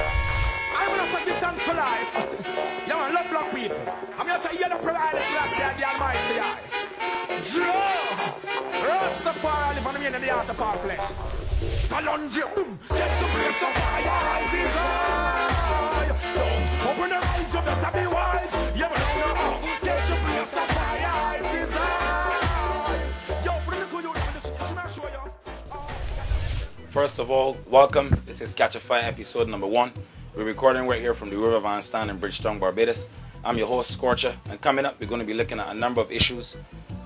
I want to give thanks for life. You want to love black people. I'm going to say, you're the provider, Celestia, the Almighty Eye. Joe! Rastafari live on the meaning of the heart of our flesh. Palonji, get the place of fire, rises high. Open the eyes, you better be wise. You don't know, get the place of fire, rises high. Yo, for the little you, I'm show you. First of all, welcome. This is Catcha Fyah, episode number 1. We're recording right here from the River Van Stan in Bridgetown, Barbados. I'm your host, Scorcher, and coming up, we're going to be looking at a number of issues,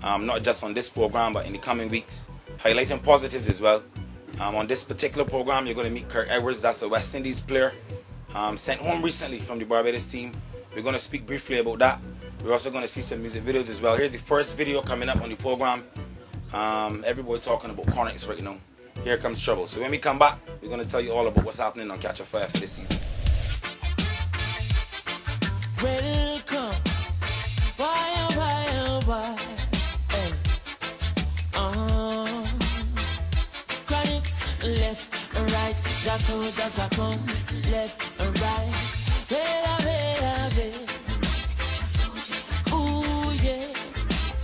not just on this program, but in the coming weeks, highlighting positives as well. On this particular program, you're going to meet Kirk Edwards. That's a West Indies player sent home recently from the Barbados team. We're going to speak briefly about that. We're also going to see some music videos as well. Here's the first video coming up on the program. Everybody talking about Chronics right now. Here comes trouble. So when we come back, we're going to tell you all about what's happening on Catcha Fyah for this season. Welcome. Why? Hey. Chronics, left and right. Just soldiers are come, left and right. Hey. Ooh, yeah.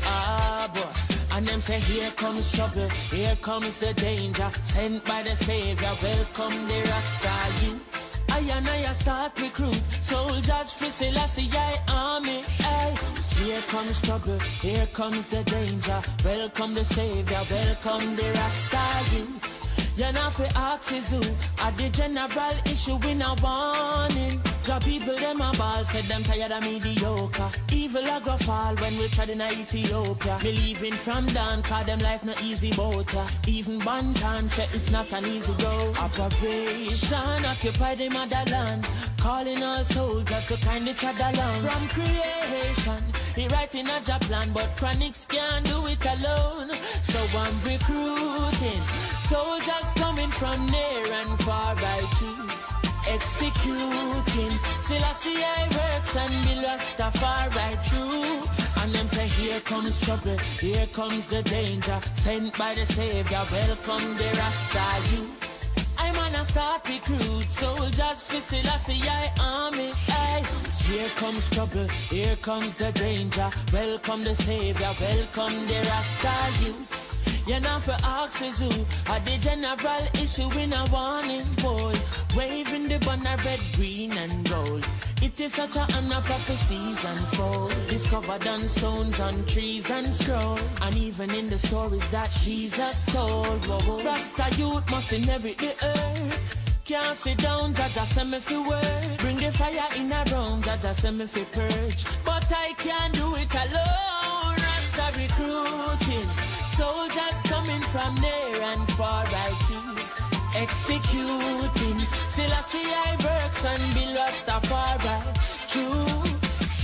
Ah, boy. And them say, here comes trouble, here comes the danger. Sent by the Savior, welcome the Rasta youths. I start recruit soldiers for Selassie army. Ay. Here comes trouble, here comes the danger. Welcome the Savior, welcome the Rasta youths. You're not for axes who at the general issue in a warning. Job people them a ball, said them tired of mediocre. Evil a go fall when we tried in Ethiopia. Me leaving from down, cause them life no easy boat. Even Bantan said it's not an easy road. Operation occupy the motherland, calling all soldiers to kindly trod along. From creation, he writing a job plan, but Chronics can't do it alone. So I'm recruiting soldiers coming from near and far. I choose executing Selassie works and be Rastafari true. And them say, here comes trouble, here comes the danger. Sent by the Savior, welcome the Rasta youths. I'm gonna start recruit soldiers for Selassie army. Ay. Here comes trouble, here comes the danger. Welcome the Savior, welcome the Rasta youths. You're not for axes who are the general issue in a warning, boy. Waving the banner red, green and gold. It is such a honor prophecies unfold. Discovered on stones, on trees and scrolls. And even in the stories that Jesus told. Whoa. Rasta youth must inherit the earth. Can't sit down, Jaja send me fi work. Bring the fire in a room, Jaja send me fi purge. But I can't do it alone. Rasta recruiting soldiers coming from near and far. I choose executing Selassie works and be Rastafari choose.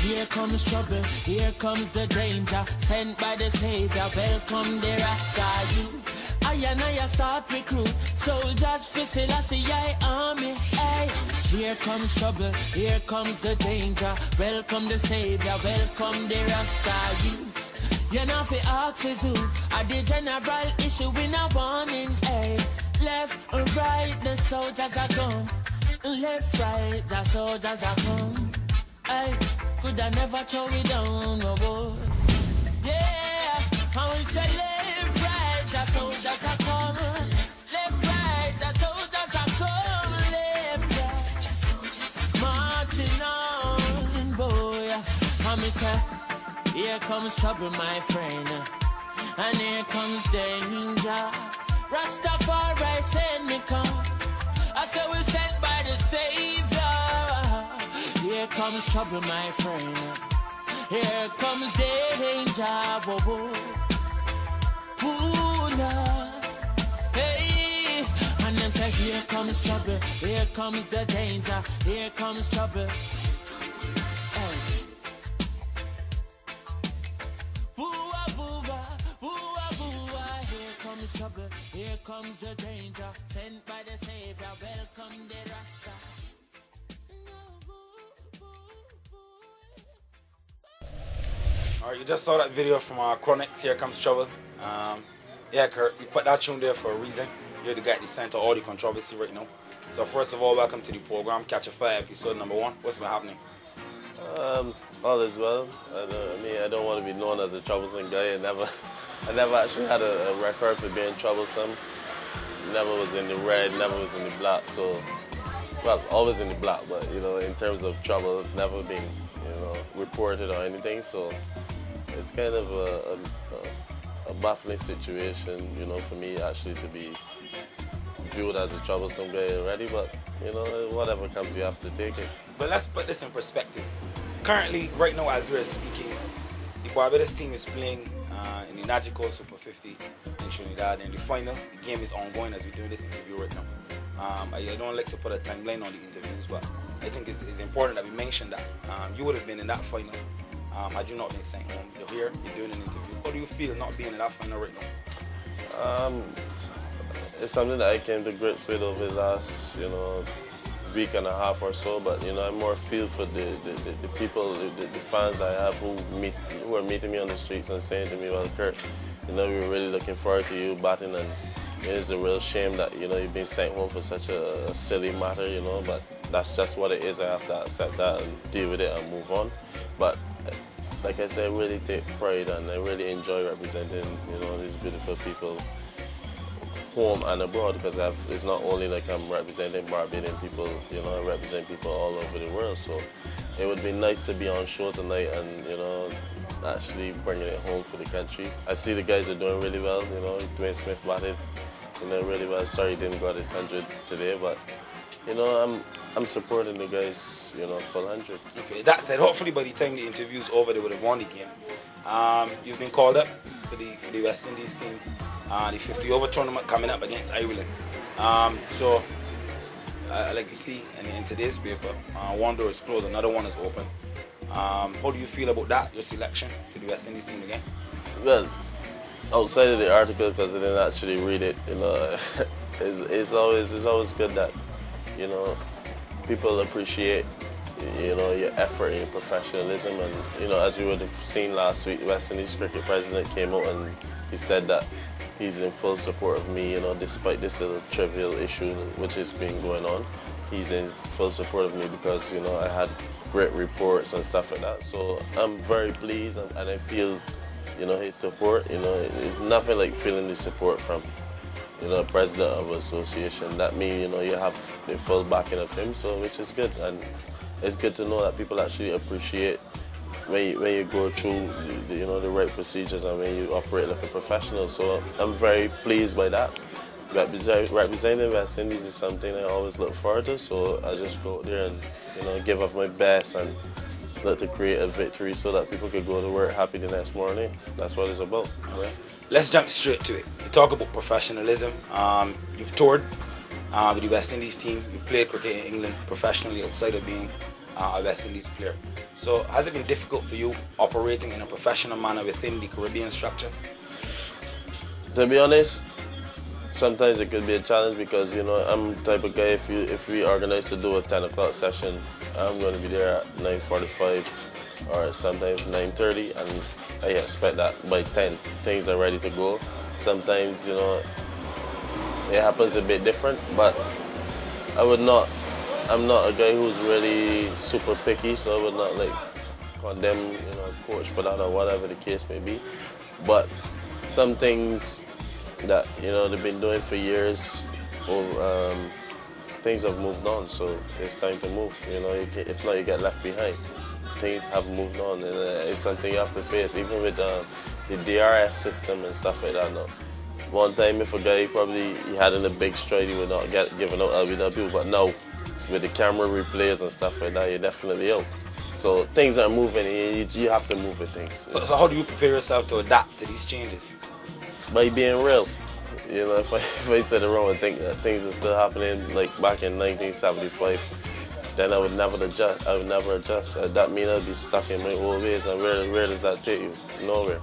Here comes trouble, here comes the danger. Sent by the Savior, welcome the Rasta youth. I start recruit soldiers for Selassie army. Ay. Here comes trouble, here comes the danger. Welcome the Savior, welcome the Rasta youths. You're not for axes who are the general issue in a warning. Ay. Left and right, the soldiers are gone. Left, right, the soldiers are come. Ay. Could I never throw it down, no boy. Yeah, I will say left, right, the soldiers are come. Left, right, the soldiers are come. Left, right, the soldiers are marching on, boy. I say, here comes trouble, my friend, and here comes danger. Rastafari send me come. I say we sent by the Savior. Here comes trouble, my friend. Here comes danger. Whoa. Ooh, nah. Hey. And then say, here comes trouble. Here comes the danger. Here comes trouble. Hey. Here comes trouble. Here comes the danger. Sent by the Savior. Welcome the Rasta. Alright, you just saw that video from our Chronics, Here Comes Trouble. Yeah, Kurt, we put that tune there for a reason. You're the guy that sent all the controversy right now. So first of all, welcome to the program, Catcha Fyah, episode number 1. What's been happening? All is well. I don't want to be known as a troublesome guy. I never actually had a record for being troublesome. Never was in the red, never was in the black. So, well, always in the black, but in terms of trouble, never been reported or anything. So it's kind of a baffling situation, for me actually to be viewed as a troublesome guy already. But whatever comes, you have to take it. But let's put this in perspective. Currently, right now as we're speaking, the Barbados team is playing in the Nagico Super 50 in Trinidad, and the final. The game is ongoing as we're doing this interview right now. I don't like to put a timeline on the interviews, but I think it's important that we mention that you would have been in that final had you not been sent home. You're here, you're doing an interview. How do you feel not being in that final right now? It's something that I came to grips with over the last, week and a half or so. But I more feel for the people, the fans that I have who are meeting me on the streets and saying to me, "Well, Kirk, we were really looking forward to you batting, and it's a real shame that you've been sent home for such a silly matter, But that's just what it is. I have to accept that and deal with it and move on. But like I said, I really take pride and I really enjoy representing these beautiful people home and abroad, because it's not only like I'm representing Barbadian people, I represent people all over the world. So it would be nice to be on show tonight and actually bringing it home for the country. I see the guys are doing really well. Dwayne Smith batted really well. Sorry he didn't got his 100 today, but I'm supporting the guys full 100. Okay, that said, hopefully by the time the interview's over they would have won the game. You've been called up for the West Indies team, the 50 over tournament coming up against Ireland. So like you see in today's paper, one door is closed, another one is open. How do you feel about that, your selection to the West Indies team again? Well, outside of the article, because I didn't actually read it, it's always good that people appreciate your effort and your professionalism. And as you would have seen last week, the West Indies cricket president came out and he said that he's in full support of me, despite this little trivial issue which has been going on. He's in full support of me because I had great reports and stuff like that. So I'm very pleased, and I feel his support. It's nothing like feeling the support from president of an association. That means you have the full backing of him, so which is good. And it's good to know that people actually appreciate when you go through the right procedures and when you operate like a professional. So I'm very pleased by that. Representing West Indies is something I always look forward to, so I just go out there and give up my best and look to create a victory so that people could go to work happy the next morning. That's what it's about. Right. Let's jump straight to it. You talk about professionalism. You've toured with the West Indies team. You've played cricket in England professionally outside of being a West Indies player. So has it been difficult for you operating in a professional manner within the Caribbean structure? To be honest, sometimes it could be a challenge because I'm the type of guy, if we organize to do a 10 o'clock session, I'm going to be there at 9:45 or sometimes 9:30, and I expect that by 10 things are ready to go. Sometimes it happens a bit different, but I'm not a guy who's really super picky, so I would not condemn coach for that or whatever the case may be. But some things that they've been doing for years, things have moved on, so it's time to move. If not, you get left behind. Things have moved on, and it's something you have to face, even with the DRS system and stuff like that. Now, one time, if a guy he had in a big stride, he would not get given out LBW, but now with the camera replays and stuff like that, you're definitely out. So things are moving, and you have to move with things. So how do you prepare yourself to adapt to these changes? By being real. If I sit around and think that things are still happening like back in 1975, then I would never adjust. That means I'd be stuck in my old ways. And where does that take you? Nowhere.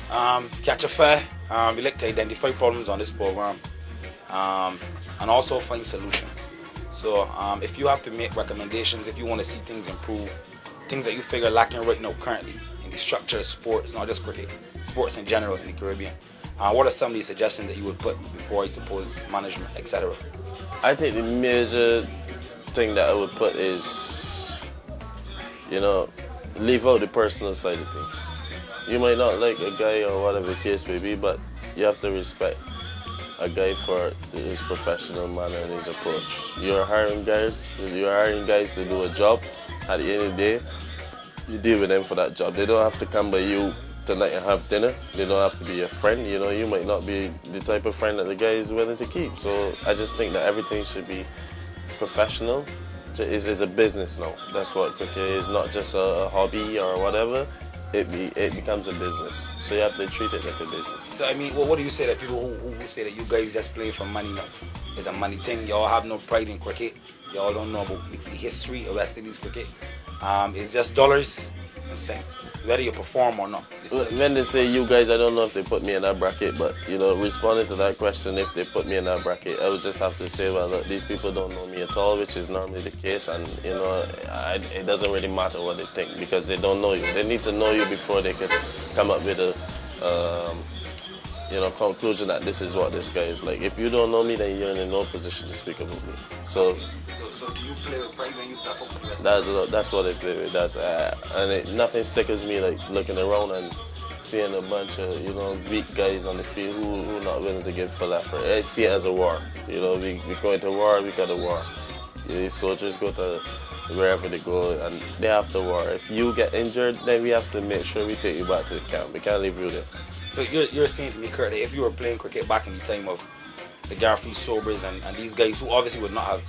Catcha Fyah, we like to identify problems on this program and also find solutions. So if you have to make recommendations, if you want to see things improve, things that you figure lacking right now currently in the structure of sports, not just cricket, sports in general in the Caribbean, what are some of the suggestions that you would put before, I suppose, management, etc.? I think the major thing that I would put is, you know, leave out the personal side of things. You might not like a guy or whatever the case may be, but you have to respect a guy for his professional manner and his approach. You're hiring guys to do a job. At the end of the day, you deal with them for that job. They don't have to come by you tonight and have dinner. They don't have to be your friend. You know, you might not be the type of friend that the guy is willing to keep. So I just think that everything should be professional. It's a business now. That's what cricket is, not just a hobby or whatever. It becomes a business. So you have to treat it like a business. So I mean, what do you say that people who say that you guys just play for money now? It's a money thing. Y'all have no pride in cricket. Y'all don't know about the history of West Indies cricket. It's just dollars and cents, whether you perform or not. When they say you guys, I don't know if they put me in that bracket, but you know, responding to that question, if they put me in that bracket, I would just have to say, well, look, these people don't know me at all, which is normally the case, and you know, it doesn't really matter what they think because they don't know you. They need to know you before they can come up with a you know, conclusion that this is what this guy is like. If you don't know me, then you're in no position to speak about me. So do you play with pride when you step up for the West? That's what I play with. Nothing sickens me like looking around and seeing a bunch of, you know, weak guys on the field who are not willing to give full effort. I see it as a war. You know, we go into war, we got a war. These soldiers go to wherever they go and they have to war. If you get injured, then we have to make sure we take you back to the camp. We can't leave you there. So you're saying to me, Kirk, that if you were playing cricket back in the time of the Garfield Sobers and these guys who obviously would not have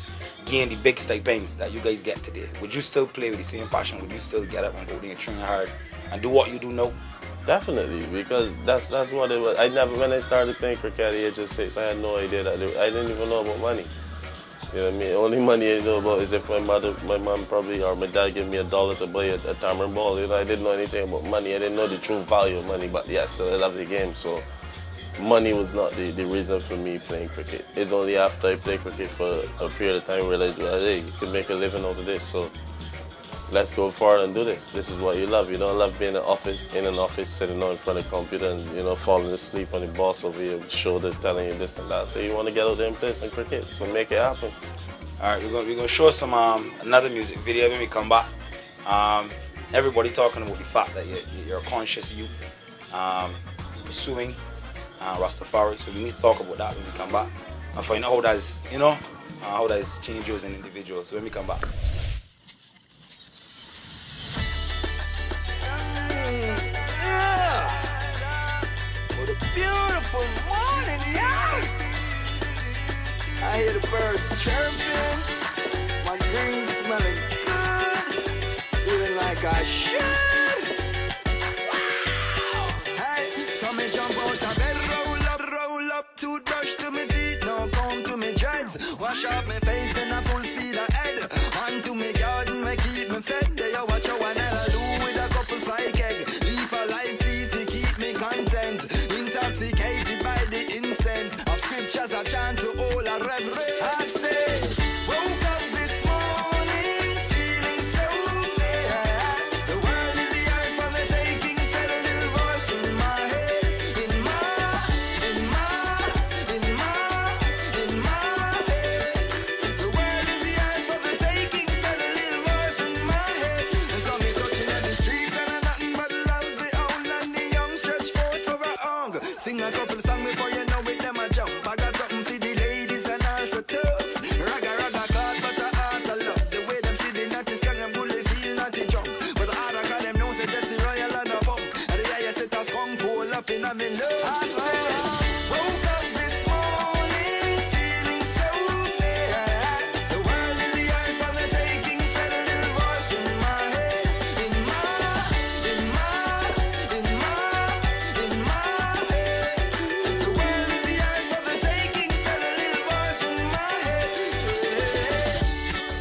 gained the big stipends that you guys get today, would you still play with the same passion? Would you still get up and go there and train hard and do what you do now? Definitely, because that's what it was. When I started playing cricket at the age of 6, I had no idea that I didn't even know about money. You know what I mean? Only money I know about is if my mom probably, or my dad gave me $1 to buy a tamarind ball. You know, I didn't know anything about money. I didn't know the true value of money, but yes, I love the game. So money was not the reason for me playing cricket. It's only after I played cricket for a period of time I realized, well, hey, you can make a living out of this. So let's go forward and do this. This is what you love. You don't love being in an office, sitting on in front of a computer and, you know, falling asleep on the boss over your shoulder telling you this and that. So you want to get out there and play some cricket. So make it happen. All right, we're gonna show some another music video when we come back. Everybody talking about the fact that you're a conscious youth pursuing Rastafari. So we need to talk about that when we come back and find out how that's, you know, how that's changed you as an individual. So when we come back. What a beautiful morning, yeah! I hear the birds chirping, my greens smelling good, feeling like I should. Wow! Hey, so me jump out of bed, roll up, toothbrush to me teeth, now comb to me dreads, wash off my face, then I full speed ahead, on to me garden, me keep me fed, there you watch how I never do with a couple fly keg, leave a life teeth to keep me content, intoxicated by the incense of scriptures I chant to all a reverend. I say, woke up this morning feeling so glad. The world is yours for the taking. Said a little voice in my head, in my head. The world is yours for the taking. Said a little voice in my head. And so me touching at the streets and I nothing but love the old and the young. Stretch forth for a hug. Sing a couple songs before you know it, them a jump. I got something for the ladies and also tugs. Raga card, but I heart a love. The way them see the natty skang, them bully feel natty drunk. But the harder call them know say Jesse Royal and a punk. And the higher set a skunk full up in a me love. I say, woke up this morning feeling so glad. The world is yours for the taking. Said a little voice in my head, in my head. The world is yours for the taking. Said a little voice in my head.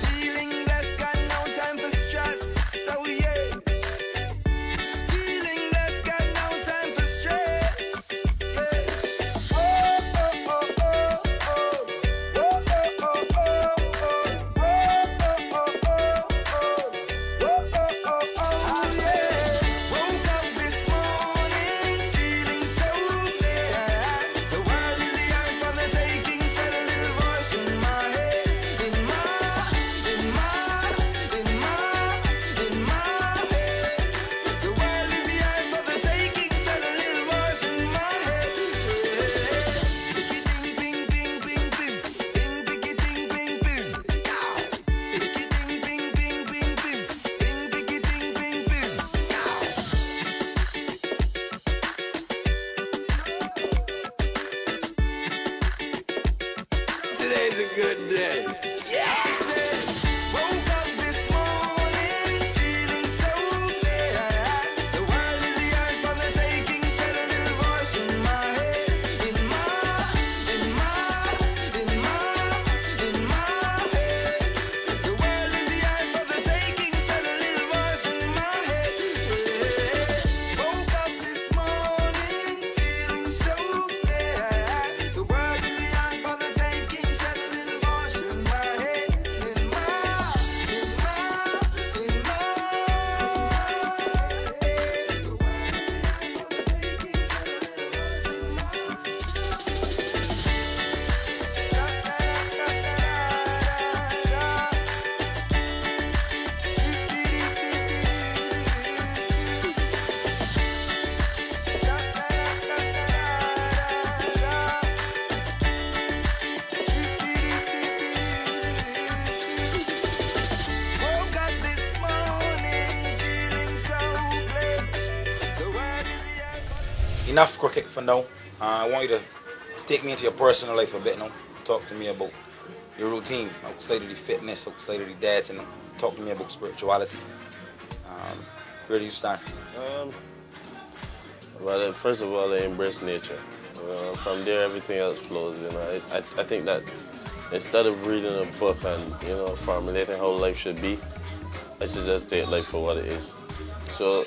Feeling blessed, got no time for stress. Oh yeah. Feeling blessed, got no time for stress. enough cricket for now. I want you to take me into your personal life a bit now. Talk to me about your routine, outside of the fitness, outside of the diet, and talk to me about spirituality. Where do you stand? Well, first of all, I embrace nature. From there, everything else flows. I think that instead of reading a book and formulating how life should be, I should just take life for what it is. So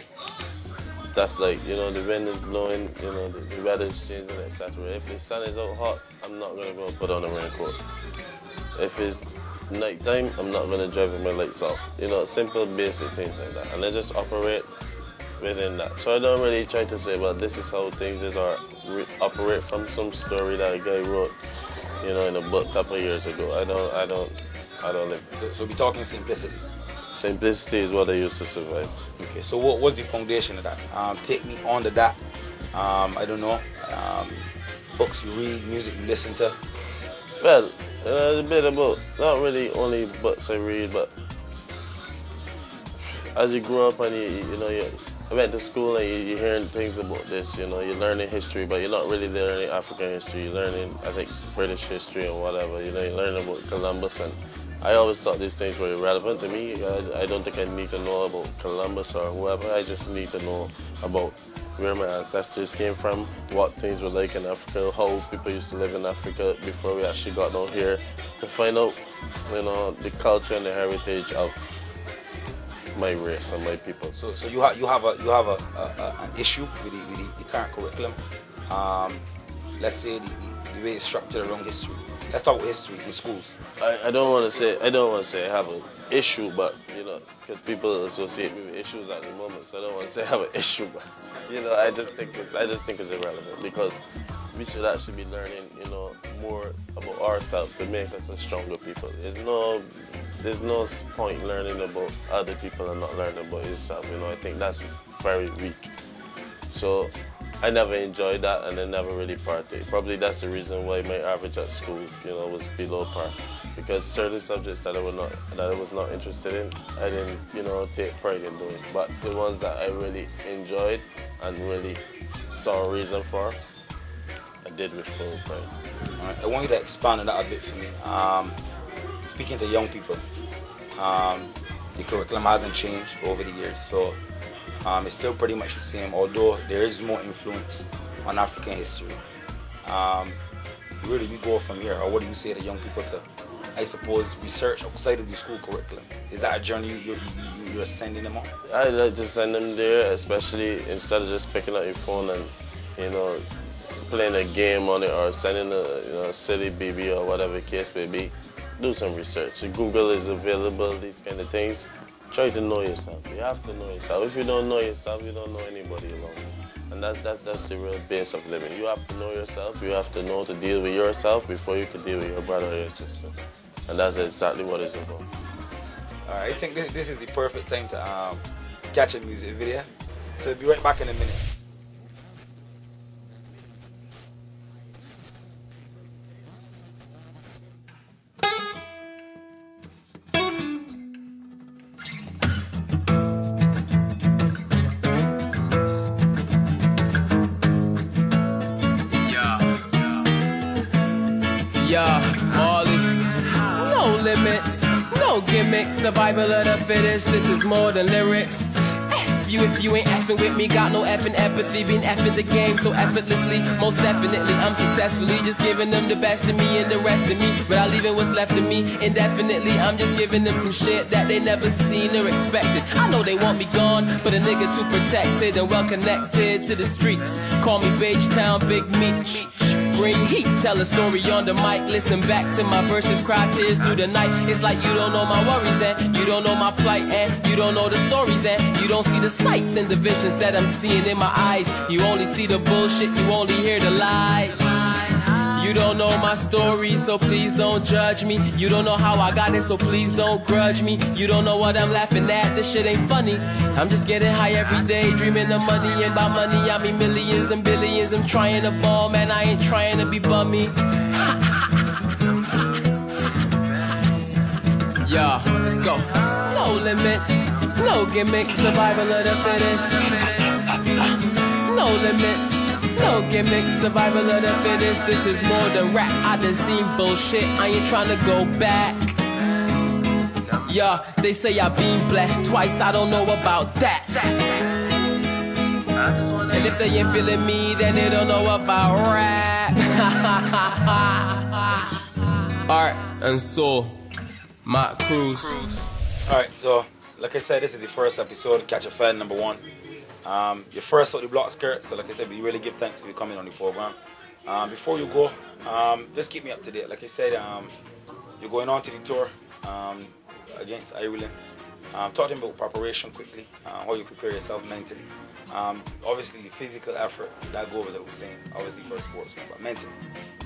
that's like, the wind is blowing, the weather is changing, etc. If the sun is out hot, I'm not gonna go put on a raincoat. If it's nighttime, I'm not gonna drive with my lights off. Simple, basic things like that, and I just operate within that. So I don't really try to say, well, this is how things is, or operate from some story that a guy wrote, in a book a couple of years ago. I don't live. So we're talking simplicity. Simplicity is what I used to survive. Okay, so what was the foundation of that? Take me on to that. I don't know. Books you read, music you listen to. Well, a bit about, not really only books I read, but as you grow up and I went to school and you're hearing things about this, you're learning history, but you're not really learning African history. You're learning, I think, British history and whatever. You're learning about Columbus, and I always thought these things were irrelevant to me. I don't think I need to know about Columbus or whoever. I just need to know about where my ancestors came from, what things were like in Africa, how people used to live in Africa before we actually got down here, to find out, the culture and the heritage of my race and my people. So you have an issue with the current curriculum. Let's say the way it's structured around history. Let's talk about history in schools. I don't want to say I have an issue, but because people associate me with issues at the moment, so I don't want to say I have an issue, but I just think it's irrelevant, because we should actually be learning more about ourselves to make us a stronger people. There's no point learning about other people and not learning about yourself. I think that's very weak. So I never enjoyed that, and I never really partaked. Probably that's the reason why my average at school, was below par. Because certain subjects that I was not interested in, I didn't, take pride in doing. But the ones that I really enjoyed and really saw a reason for, I did with full pride. All right. I want you to expand on that a bit for me. Speaking to young people, the curriculum hasn't changed over the years, so it's still pretty much the same, although there is more influence on African history. Where do we go from here, or what do you say to young people to, I suppose, research outside of the school curriculum? Is that a journey you're sending them on? I like to send them there, especially instead of just picking up your phone and, playing a game on it, or sending a silly BB or whatever the case may be. Do some research. Google is available, these kind of things. Try to know yourself. You have to know yourself. If you don't know yourself, you don't know anybody alone. And that's the real base of living. You have to know yourself. You have to know to deal with yourself before you can deal with your brother or your sister. And that's exactly what it's about. All right, I think this is the perfect time to catch a music video. So we'll be right back in a minute. Survival of the fittest, this is more than lyrics. F you if you ain't effing with me, got no effing empathy, been effing the game so effortlessly. Most definitely, I'm successfully just giving them the best of me and the rest of me, without leaving what's left of me indefinitely. I'm just giving them some shit that they never seen or expected. I know they want me gone, but a nigga too protected and well connected to the streets. Call me Beige Town Big Meech. Bring heat, tell a story on the mic. Listen back to my verses, cry tears through the night. It's like you don't know my worries and you don't know my plight and you don't know the stories and you don't see the sights and the visions that I'm seeing in my eyes. You only see the bullshit, you only hear the lies. You don't know my story, so please don't judge me. You don't know how I got it, so please don't grudge me. You don't know what I'm laughing at, this shit ain't funny. I'm just getting high every day, dreaming of money. And by money, I mean millions and billions. I'm trying to ball, man, I ain't trying to be bummy. Yeah, let's go. No limits, no gimmicks, survival of the fittest. No limits, No gimmick, survival of the fittest. This is more than rap. I done seen bullshit. I ain't trying to go back. Yeah, they say I've been blessed twice. I don't know about that. And if they ain't feeling me, then they don't know about rap. Art and soul, Matt Cruz. Alright, so like I said, this is the first episode of Catcha Fyah #1. Your first out the block skirt, so like I said, we really give thanks for you coming on the program. Before you go, just keep me up to date. Like I said, you're going on to the tour against Ireland. Talk to me about preparation quickly, how you prepare yourself mentally. Obviously, the physical effort, that goes without saying, obviously for sports, but mentally,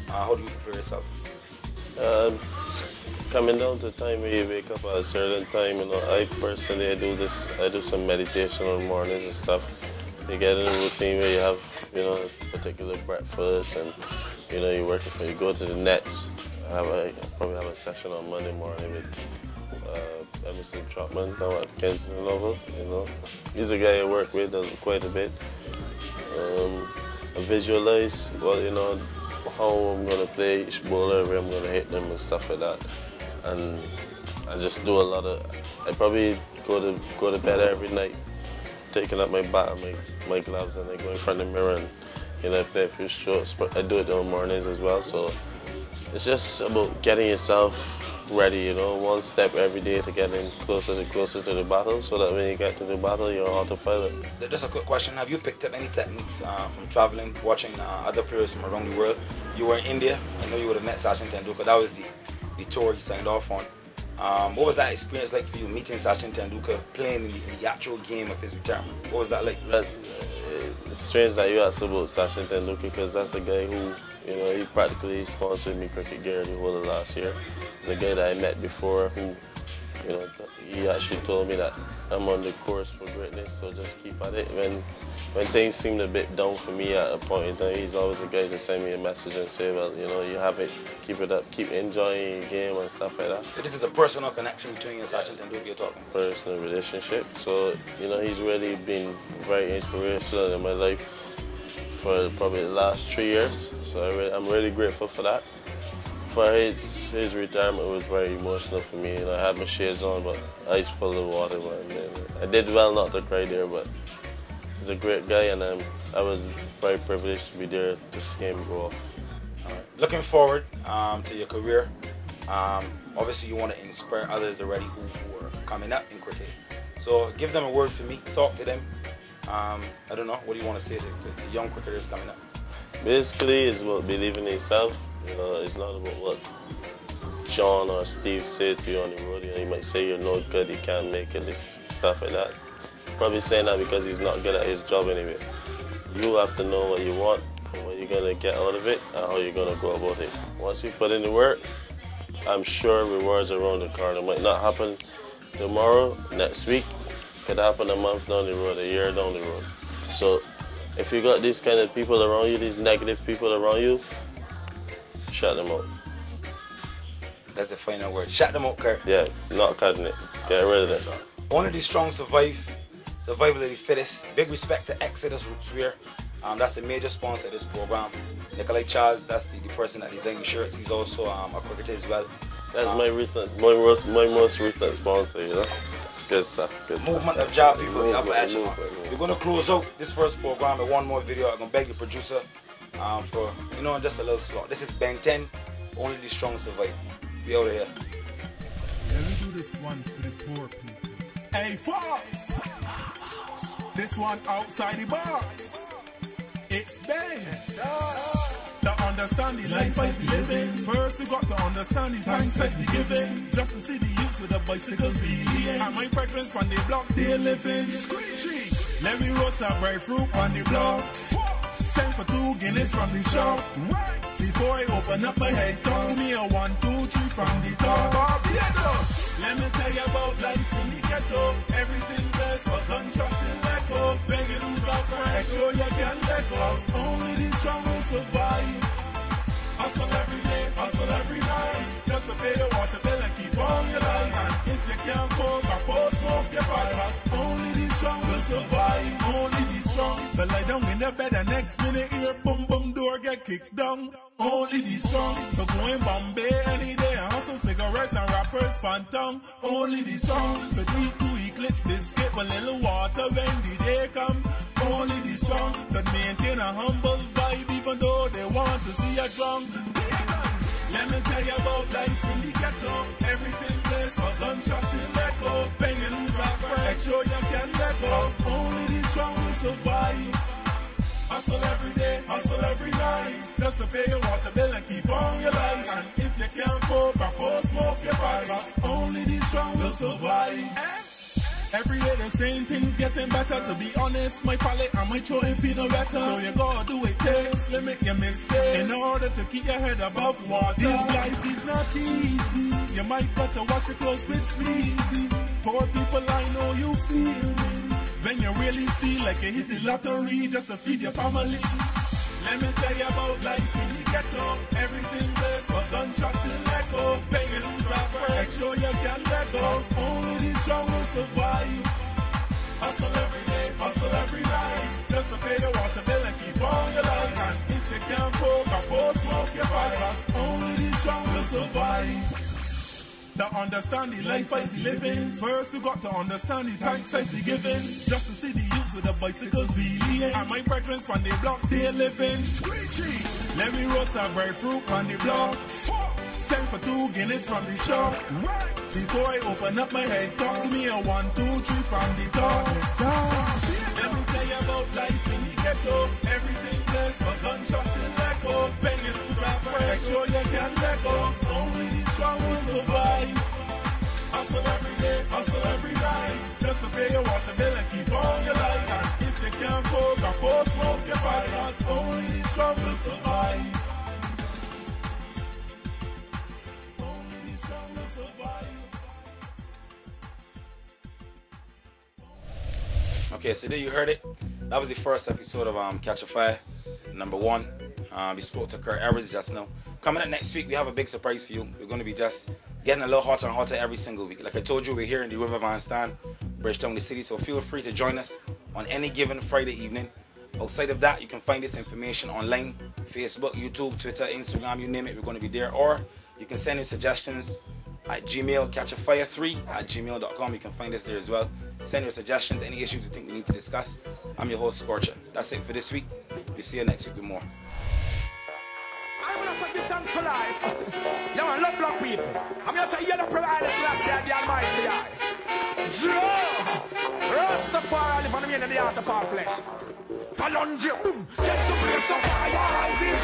how do you prepare yourself? Coming down to time where you wake up at a certain time, you know, I personally I do some meditation on mornings and stuff. You get in a routine where you have, you know, a particular breakfast and, you know, you go to the nets. I probably have a session on Monday morning with Emerson Trotman down at Kensington level, you know. He's a guy I work with, does quite a bit. I visualize, well, you know, how I'm going to play each bowler, where I'm going to hit them and stuff like that. And I just do a lot of, I probably go to bed every night, taking up my bat and my gloves, and I go in front of the mirror and, you know, I play a few strokes. But I do it on mornings as well, so it's just about getting yourself ready, you know, one step every day to get in closer to the battle, so that when you get to the battle, you're on autopilot. Just a quick question, have you picked up any techniques from traveling, watching other players from around the world? You were in India, I know you would have met Sachin Tendulkar, that was the tour he signed off on. What was that experience like for you, meeting Sachin Tendulkar, playing in the actual game of his retirement? What was that like? But it's strange that you asked about Sachin Tendulkar, because that's a guy who, you know, he practically sponsored me cricket gear the whole of last year. He's a guy that I met before who, you know, he actually told me that I'm on the course for greatness, so just keep at it. When things seemed a bit down for me at a point in time, he's always a guy to send me a message and say, well, you know, you have it, keep it up, keep enjoying your game and stuff like that. So this is a personal connection between you and Sachin Tendulkar you're talking? Personal relationship. So, you know, he's really been very inspirational in my life for probably the last 3 years. So I'm really grateful for that. For his retirement was very emotional for me. You know, I had my shades on, but eyes full of water. I did well not to cry there, but he's a great guy, and I was very privileged to be there to see him go off. All right. Looking forward to your career. Obviously, you want to inspire others already who are coming up in cricket. So give them a word for me. Talk to them. I don't know. What do you want to say to young cricketers coming up? Basically, it's about believing in yourself. You know, it's not about what John or Steve say to you on the road. You know, he might say you're no good, you can't make it, this stuff like that. Probably saying that because he's not good at his job anyway. You have to know what you want, what you're going to get out of it, and how you're going to go about it. Once you put in the work, I'm sure rewards are around the corner. It might not happen tomorrow, next week. It could happen a month down the road, a year down the road. So if you got these kind of people around you, these negative people around you, shut them out. That's the final word. Shut them out, Kirk. Yeah, not cutting it. Get rid of it. Only the strong survive. Survival of the fittest. Big respect to Exodus Rootswear. That's a major sponsor of this program. Nikolai Charles, that's the person that designed the shirts. He's also a cricketer as well. That's my most recent sponsor, you know. It's good stuff. Good movement stuff. of job people, the upper echelon. We're going to close out this first program with one more video. I'm going to beg the producer for, you know, just a little slot. This is Ben 10, Only the Strong Survive. We out of here. Let me do this one for the poor people. Hey, folks! This one outside the box. It's Ben. To understand the life I be living, first you got to understand the thanks I be giving. Just to see the youths with the bicycles be leading. And my preference when they block they living. Screechy. Let me roast a bright fruit on the block. Send for 2 Guinness from the shop. Before I open up my head, talk to me a 1, 2, 3 from the top. Barbados. Let me tell you about life in the ghetto. Everything blessed, but gunshots still echo. When you lose a friend, sure you can let go. Only the strong will survive. Hustle every day, hustle every night. Just to pay your water bill and keep on your life. And if you can't cope, I post smoke your fire. Only the strong will survive. Only the strong. But lie down in the bed and next minute you're boom. one tongue. Only the strong could eat to eclipse this skip a little water when the day come. Only the strong could maintain a humble vibe even though they want to see a drunk. Let me tell you about life in the ghetto. Everything plays for gunshots till let go. Bang and lose that make sure you can let go. Only the strong will survive. Hustle every day, hustle every night, just to pay your water bill and keep on your life. And if you can't cope, smoke your pipe. Only the strong will survive. Every day the same things getting better. To be honest, my palate and my throat ain't feeling better. So you gotta do it takes, limit your mistakes in order to keep your head above water. This life is not easy. You might got to wash your clothes with sleazy. Poor people, I know you feel when you really feel like you hit the lottery just to feed your family. Let me tell you about life in the ghetto. Everything plays for gunshots till let go. Bang and lose that make sure you can let go. Only the strong will survive. Hustle every day, hustle every night, just to pay your water bill and keep on your life. And if you can't cope, smoke your pipe. Only the strong will survive. To understand the life I be living, first you got to understand the thanks I be giving. Just to see the youths with the bicycles wheeling, and my brethren on the block they living. Screechy, let me roast a breadfruit on the block. Send for 2 Guinness from the shop. Before I open up my head, talk to me a 1, 2, 3 from the top. Let me tell you about life in the ghetto. Everything plays for gunshots till let go. Bang and lose that make sure you can let go. Only the strong will survive. Hustle every day, hustle every night, just to pay your water bill and keep on your life. And if you can't cope, smoke your pipe. Only the strong will survive. Only the strong will survive. Okay, so there you heard it. That was the first episode of Catcha Fyah, number 1. We spoke to Kirk Edwards just now. Coming up next week, we have a big surprise for you. We're going to be just getting a little hotter and hotter every single week. Like I told you, we're here in the River Van Stan, Bridgetown, the city. So feel free to join us on any given Friday evening. Outside of that, you can find this information online. Facebook, YouTube, Twitter, Instagram, you name it, we're going to be there. Or you can send your suggestions at Gmail, catchafire3@gmail.com. You can find us there as well. Send your suggestions, any issues you think we need to discuss. I'm your host, Scorcher. That's it for this week. We'll see you next week with more. I'm gonna say give thanks for life. You want love black people. I'm gonna say you're the provider, Selassie, and the Almighty Eye. Joe! Rastafari live on the end of the art of our flesh. Kalonji, boom! Get to place of fire, rises